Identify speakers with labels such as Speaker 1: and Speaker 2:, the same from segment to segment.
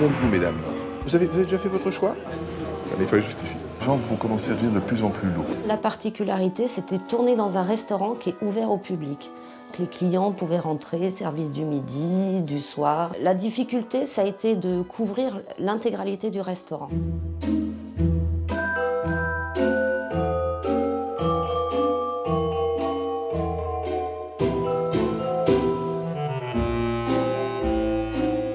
Speaker 1: qu'attendons de vous, mesdames? Vous avez déjà fait votre choix? Ça nettoie juste ici. Les jambes vont commencer à devenir de plus en plus lourdes.
Speaker 2: La particularité, c'était de tourner dans un restaurant qui est ouvert au public. Les clients pouvaient rentrer, service du midi, du soir. La difficulté, ça a été de couvrir l'intégralité du restaurant.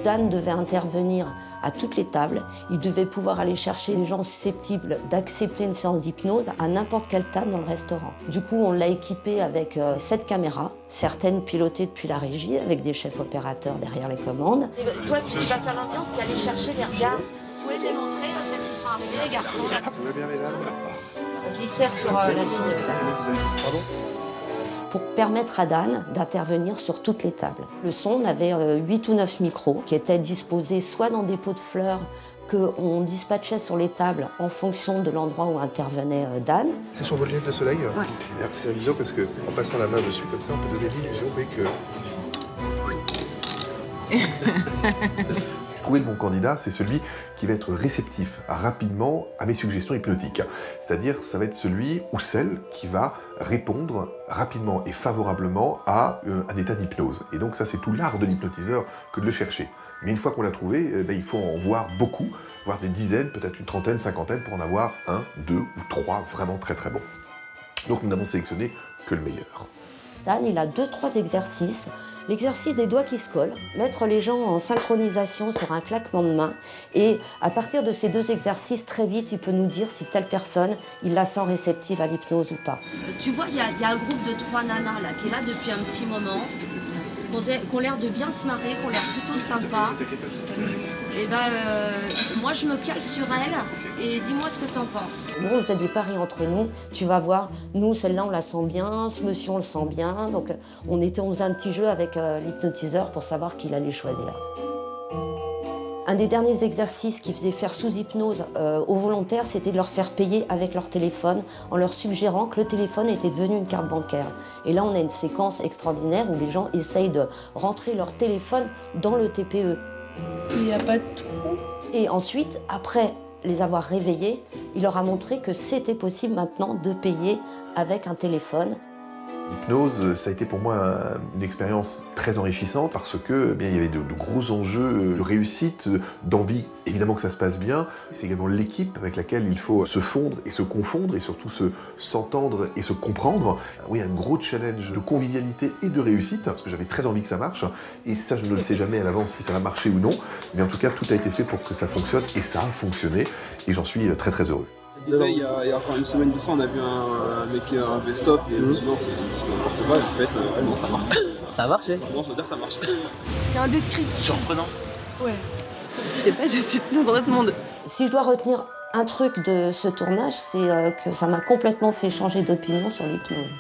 Speaker 2: Dan devait intervenir à toutes les tables. Il devait pouvoir aller chercher les gens susceptibles d'accepter une séance d'hypnose à n'importe quelle table dans le restaurant. Du coup, on l'a équipé avec 7 caméras, certaines pilotées depuis la régie, avec des chefs opérateurs derrière les commandes. Et toi, si tu vas faire l'ambiance, tu vas aller chercher les regards. Vous pouvez les montrer, celles qui sont arrivées, les garçons.
Speaker 1: Tout va bien, mesdames?
Speaker 2: On dissère sur la fille.
Speaker 1: Pardon?
Speaker 2: Pour permettre à Dan d'intervenir sur toutes les tables. Le son, on avait 8 ou 9 micros qui étaient disposés soit dans des pots de fleurs qu'on dispatchait sur les tables en fonction de l'endroit où intervenait Dan.
Speaker 1: C'est sur vos lunettes de soleil? Ouais. C'est amusant parce qu'en passant la main dessus comme ça, on peut donner l'illusion que... Trouver le bon candidat, c'est celui qui va être réceptif rapidement à mes suggestions hypnotiques. C'est-à-dire, ça va être celui ou celle qui va répondre rapidement et favorablement à un état d'hypnose. Et donc ça, c'est tout l'art de l'hypnotiseur que de le chercher. Mais une fois qu'on l'a trouvé, il faut en voir beaucoup, voire des dizaines, peut-être une trentaine, cinquantaine, pour en avoir un, deux ou trois vraiment très très bons. Donc nous n'avons sélectionné que le meilleur.
Speaker 2: Dan, il a 2-3 exercices. L'exercice des doigts qui se collent, mettre les gens en synchronisation sur un claquement de main. Et à partir de ces 2 exercices, très vite, il peut nous dire si telle personne, il la sent réceptive à l'hypnose ou pas.
Speaker 3: Tu vois, il y a un groupe de 3 nanas là, qui est là depuis un petit moment, qui ont l'air de bien se marrer, qui ont l'air plutôt sympas. Et moi, je me cale sur elles et dis-moi ce que t'en penses.
Speaker 2: Nous, on faisait des paris entre nous. Tu vas voir, nous, celle-là, on la sent bien, ce monsieur, on le sent bien. Donc, on faisait un petit jeu avec l'hypnotiseur pour savoir qui il allait choisir. Un des derniers exercices qui faisait faire sous hypnose aux volontaires, c'était de leur faire payer avec leur téléphone en leur suggérant que le téléphone était devenu une carte bancaire. Et là, on a une séquence extraordinaire où les gens essayent de rentrer leur téléphone dans le TPE.
Speaker 4: Il n'y a pas de trou.
Speaker 2: Et ensuite, après les avoir réveillés, il leur a montré que c'était possible maintenant de payer avec un téléphone.
Speaker 1: L'hypnose, ça a été pour moi une expérience très enrichissante parce que il y avait de gros enjeux de réussite, d'envie évidemment que ça se passe bien. C'est également l'équipe avec laquelle il faut se fondre et se confondre et surtout s'entendre et se comprendre. Oui, un gros challenge de convivialité et de réussite parce que j'avais très envie que ça marche et ça je ne le sais jamais à l'avance si ça va marcher ou non. Mais en tout cas, tout a été fait pour que ça fonctionne et ça a fonctionné et j'en suis très très heureux.
Speaker 5: Il y a encore une semaine de ça, on a vu un mec, un best-of, et je me suis dit non, c'est n'importe quoi, et en fait, non, ça marche.
Speaker 6: Ça a marché?
Speaker 5: Non, je veux dire, ça marche.
Speaker 4: C'est indescriptible.
Speaker 6: Surprenant.
Speaker 4: Ouais. Je sais pas, je suis dans un autre monde.
Speaker 2: Si je dois retenir un truc de ce tournage, c'est que ça m'a complètement fait changer d'opinion sur l'hypnose.